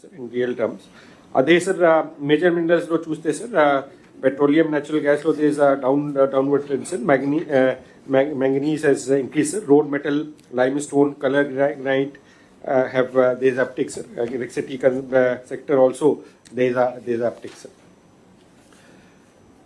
sir, in real terms. Adhe sir, major minerals lo chuste sir, petroleum, natural gas lo there is a downward trend sir. Manganese has increased sir. Road metal, limestone, color granite have there is uptick sir. Electricity sector also there is uptick sir.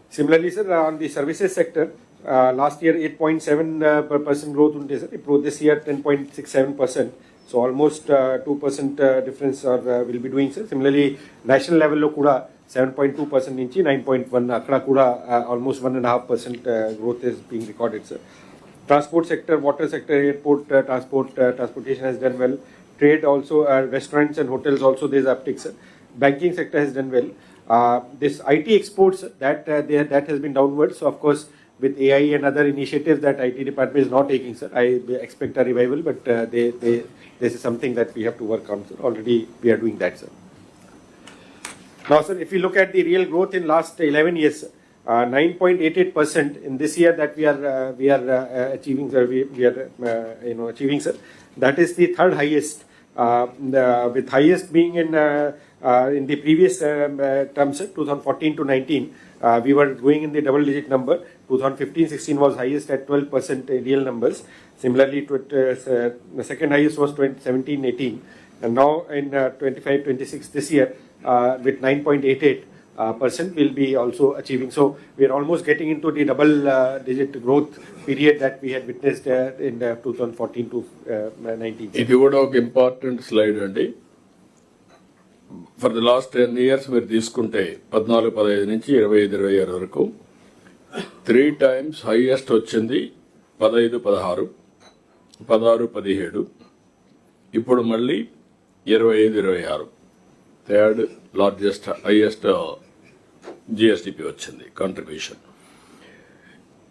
Similarly sir, on the services sector, last year 8.7% growth unte sir. This year 10.67%. So almost 2% difference will be doing sir. Similarly, national level lo kuda 7.2% nunchi 9.1 akkada kuda almost 1.5% growth is being recorded sir. Transport sector, water sector, airport transportation has done well. Trade also, restaurants and hotels also there is uptick sir. Banking sector has done well. This IT exports that has been downward. So of course, with AI and other initiatives that IT department is not taking sir, I expect a revival, but this is something that we have to work on sir. Already we are doing that sir. Now sir, if you look at the real growth in last 11 years, 9.88% in this year that we are achieving sir, we are achieving sir. That is the third highest, with highest being in the previous terms, 2014 to 19, we were going in the double digit number. 2015-16 was highest at 12% real numbers. Similarly, the second highest was 17-18, and now in 25-26 this year with 9.88% will be also achieving. So we are almost getting into the double digit growth period that we had witnessed in 2014 to 19. If you would have important slide అండి, for the last 10 years మీరు తీసుకుంటే 14-15 నుంచి 25-26 వరకు 3 times highest వచ్చింది 15-16, 16-17, ఇప్పుడు మళ్ళీ 25-26 third largest highest GSDP వచ్చింది contribution.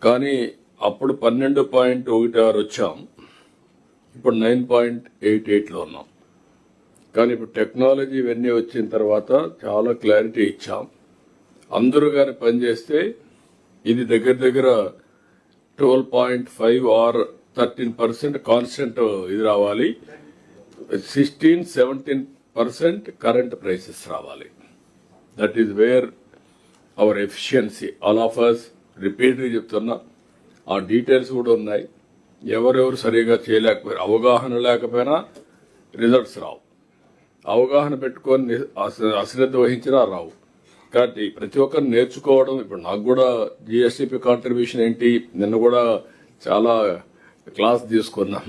కానీ అప్పుడు 12.16 వచ్చాం, ఇప్పుడు 9.88లో ఉన్నాం. కానీ ఇప్పుడు టెక్నాలజీ ఇవన్నీ వచ్చిన తర్వాత చాలా క్లారిటీ ఇచ్చాం. అందరూ కానీ పనిచేస్తే ఇది దగ్గర దగ్గర 12.5 ఆర్ 13% కాన్స్టెంట్ ఇది రావాలి, 16-17% కరెంట్ ప్రైసెస్ రావాలి. That is where our efficiency. All of us రిపీట్గా చెప్తున్నా, ఆ డీటెయిల్స్ కూడా ఉన్నాయి. ఎవరెవరు సరిగా చేయలేకపోయారు, అవగాహన లేకపోయినా రిజల్ట్స్ రావు. అవగాహన పెట్టుకొని అశ్రద్ధ వహించినా రావు. కాబట్టి ప్రతి ఒక్కరు నేర్చుకోవడం. ఇప్పుడు నాకు కూడా జిఎస్టిపి కాంట్రిబ్యూషన్ ఏంటి, నిన్న కూడా చాలా క్లాస్ తీసుకున్నాం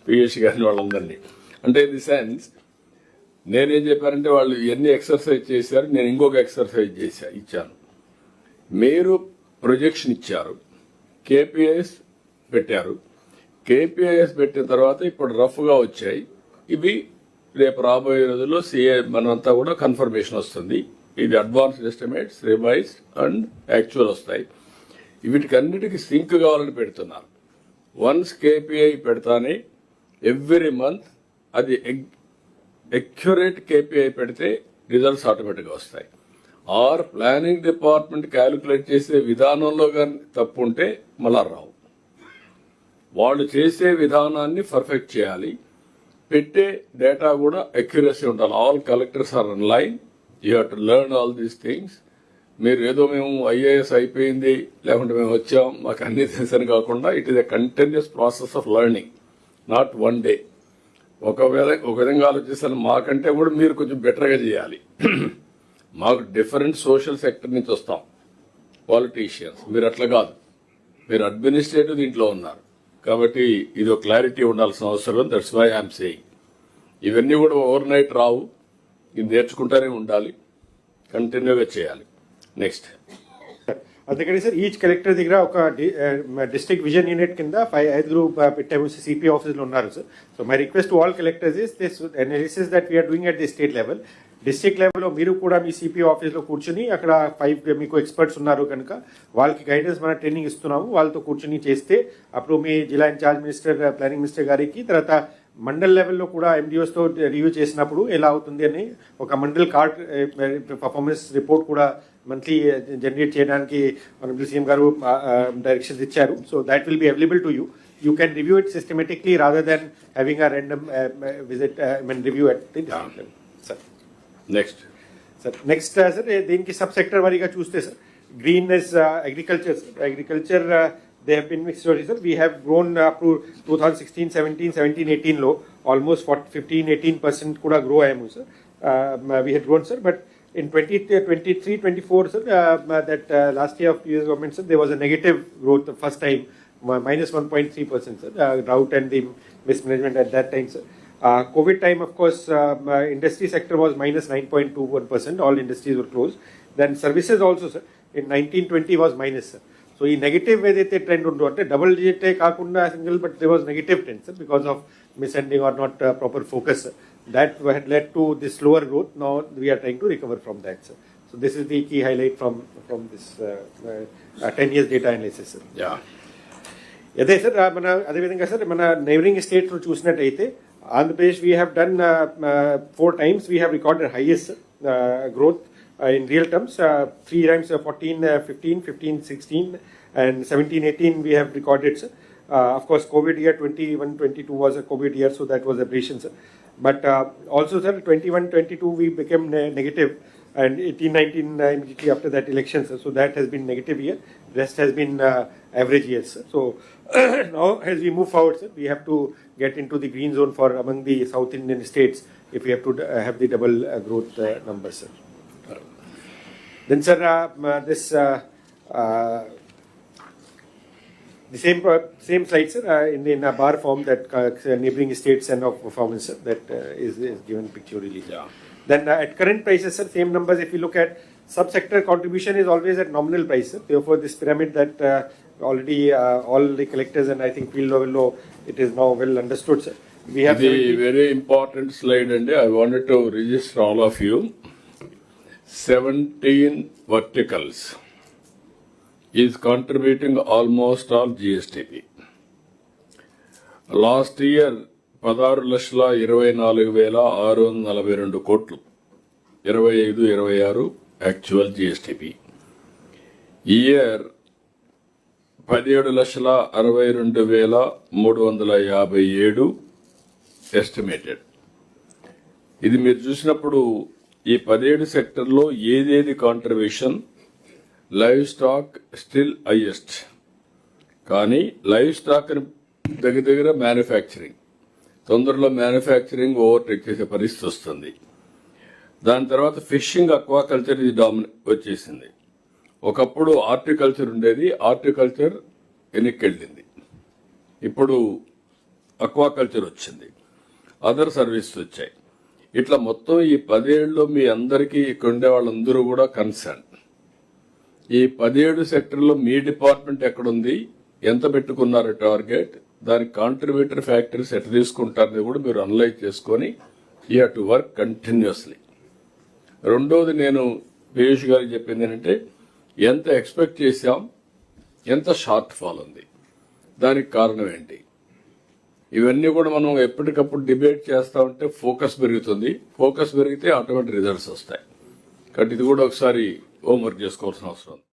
పిఎస్ గారిని వాళ్ళందరినీ. అంటే ఇన్ ది సెన్స్ నేనేం చెప్పానంటే వాళ్ళు ఎన్ని ఎక్సర్సైజ్ చేశారు, నేను ఇంకొక ఎక్సర్సైజ్ ఇచ్చాను. మీరు ప్రొజెక్షన్ ఇచ్చారు, కేపీఐఎస్ పెట్టారు. కేపీఐఎస్ పెట్టిన తర్వాత ఇప్పుడు రఫ్గా వచ్చాయి. ఇవి రేపు రాబోయే రోజుల్లో సిఏ మనంతా కూడా కన్ఫర్మేషన్ వస్తుంది. ఇది advanced estimates, revised and actual వస్తాయి. వీటికన్నిటికీ సింక్ కావాలని పెడుతున్నారు. వన్స్ కేపీఐ పెడతానే ఎవ్రీ మంత్ అది ఎక్యురేట్ కేపీఐ పెడితే రిజల్ట్స్ ఆటోమేటిక్గా వస్తాయి. ఆర్ ప్లానింగ్ డిపార్ట్మెంట్ క్యాలిక్యులేట్ చేసే విధానంలో కానీ తప్పు ఉంటే మళ్ళా రావు. వాళ్ళు చేసే విధానాన్ని పర్ఫెక్ట్ చేయాలి. పెట్టే డేటా కూడా అక్యురసీ ఉండాలి. All collectors are online. You have to learn all these things. మీరు ఏదో మేము ఐఏఎస్ అయిపోయింది లేకుంటే మేము వచ్చాం మాకు అన్ని తెలుసని కాకుండా it is a continuous process of learning, not one day. ఒక విధంగా ఆలోచిస్తాను, మాకంటే కూడా మీరు కొంచెం బెటర్గా చేయాలి. మాకు డిఫరెంట్ సోషల్ సెక్టర్ నుంచి వస్తాం, పాలిటీషియన్స్. మీరు అట్లా కాదు, మీరు అడ్మినిస్ట్రేటివ్ దీంట్లో ఉన్నారు. కాబట్టి ఇది ఒక క్లారిటీ ఉండాల్సిన అవసరం. దట్స్ వై ఐఎమ్ సేయింగ్ ఇవన్నీ కూడా ఓవర్ నైట్ రావు, ఇది నేర్చుకుంటూనే ఉండాలి, కంటిన్యూగా చేయాలి. నెక్స్ట్ అందుకని సార్ ఈచ్ కలెక్టర్ దగ్గర ఒక డిస్ట్రిక్ట్ విజన్ యూనిట్ కింద 5 పెట్టాము. సిపి ఆఫీసులో ఉన్నారు sir. So my request to all collectors is this analysis that we are doing at the state level. District లెవెల్లో మీరు కూడా మీ సిపి ఆఫీస్లో కూర్చుని అక్కడ 5 మీకు ఎక్స్పర్ట్స్ ఉన్నారు కనుక వాళ్ళకి గైడెన్స్ మన ట్రైనింగ్ ఇస్తున్నాము. వాళ్ళతో కూర్చుని చేస్తే అప్పుడు మీ జిల్లా ఇన్ఛార్జ్ మినిస్టర్, ప్లానింగ్ మినిస్టర్ గారికి, తర్వాత మండల్ లెవెల్లో కూడా ఎండిఓస్తో రివ్యూ చేసినప్పుడు ఎలా అవుతుంది అని ఒక మండల్ కార్డ్ పర్ఫార్మెన్స్ రిపోర్ట్ కూడా మంత్లీ జనరేట్ చేయడానికి మన సీఎం గారు డైరెక్షన్స్ ఇచ్చారు. So that will be available to you. You can review it systematically rather than having a random visit, review at the district level. Sir. Next sir next sir దీనికి sub sector వారీగా చూస్తే sir green is agriculture agriculture they have been mixed story sir we have grown up to 2016, 17, 18 లో almost 15-18% కూడా grow అయ్యాము sir we had grown sir but in 2023-24 sir that last year of previous government sir there was a negative growth the first time minus 1.3% sir drought and the mismanagement at that time sir. COVID time, of course, industry sector was minus 9.21%. All industries were closed. Then services also, sir, in 1920 was minus, sir. So, ఈ negative ఏదైతే trend ఉందో అంటే double డిజిటే కాకుండా single but they was negative trend sir because of mishandling or not proper focus that had led to this slower growth. Now we are trying to recover from that, sir. So this is the key highlight from this 10 years data analysis, sir. Yeah. అదే sir మన అదేవిధంగా sir మన neighbouring states చూసినట్టయితే Andhra Pradesh we have done 4 times we have recorded highest growth in real terms. 3 times 14, 15, 15, 16 and 17, 18 we have recorded, sir. Of course, COVID year 21, 22 was a COVID year, so that was aberration, sir. But also, sir, 21, 22 we became negative, and 18, 19 immediately after that election, sir. So that has been negative year. Rest has been average years, sir. So now, as we move forward, sir, we have to get into the green zone for among the South Indian states if we have to have the double growth numbers, sir. Then, sir, this. The same slide, sir, in a bar form that neighboring states and of performance, sir, that is given pictorially. Yeah. Then at current prices, sir, same numbers. If you look at sub-sector contribution is always at nominal price, sir. Therefore, this pyramid that already all the collectors and I think field level law, it is now well understood, sir. We have the very important slide, and I wanted to register all of you. 17 verticals is contributing almost all GSTP. Last year, 16,24,642 కోట్లు 25-26 actual GSTP. ఈ year 17,62,357 estimated. ఇది మీరు చూసినప్పుడు ఈ 17 సెక్టర్లో ఏదేది contribution live stock still highest, కానీ live stock దగ్గర మ్యానుఫ్యాక్చరింగ్ తొందరలో మ్యానుఫ్యాక్చరింగ్ ఓవర్టేక్ చేసే పరిస్థితి వస్తుంది. దాని తర్వాత ఫిషింగ్, అక్వాకల్చర్ ఇది వచ్చేసింది. ఒకప్పుడు హార్టికల్చర్ ఉండేది, హార్టికల్చర్ వెనక్కెళ్ళింది. ఇప్పుడు అక్వాకల్చర్ వచ్చింది, అదర్ సర్వీసెస్ వచ్చాయి. ఇట్లా మొత్తం ఈ 17లో మీ అందరికీ ఇక్కడ ఉండే వాళ్ళందరూ కూడా కన్సర్న్. ఈ 17 సెక్టర్లో మీ డిపార్ట్మెంట్ ఎక్కడుంది, ఎంత పెట్టుకున్నారు టార్గెట్, దానికి కాంట్రిబ్యూటర్ ఫ్యాక్టరీస్ ఎట్లా తీసుకుంటారని కూడా మీరు అనలైజ్ చేసుకొని you have to work continuously. రెండోది నేను పీయూష్ గారికి చెప్పింది ఏంటంటే ఎంత ఎక్స్పెక్ట్ చేశాం, ఎంత షార్ట్ ఫాల్ ఉంది, దానికి కారణం ఏంటి, ఇవన్నీ కూడా మనం ఎప్పటికప్పుడు డిబేట్ చేస్తా ఉంటే ఫోకస్ పెరుగుతుంది. ఫోకస్ పెరిగితే ఆటోమేటిక్ రిజల్ట్స్ వస్తాయి. కాబట్టి ఇది కూడా ఒకసారి హోంవర్క్ చేసుకోవాల్సిన అవసరం ఉంది.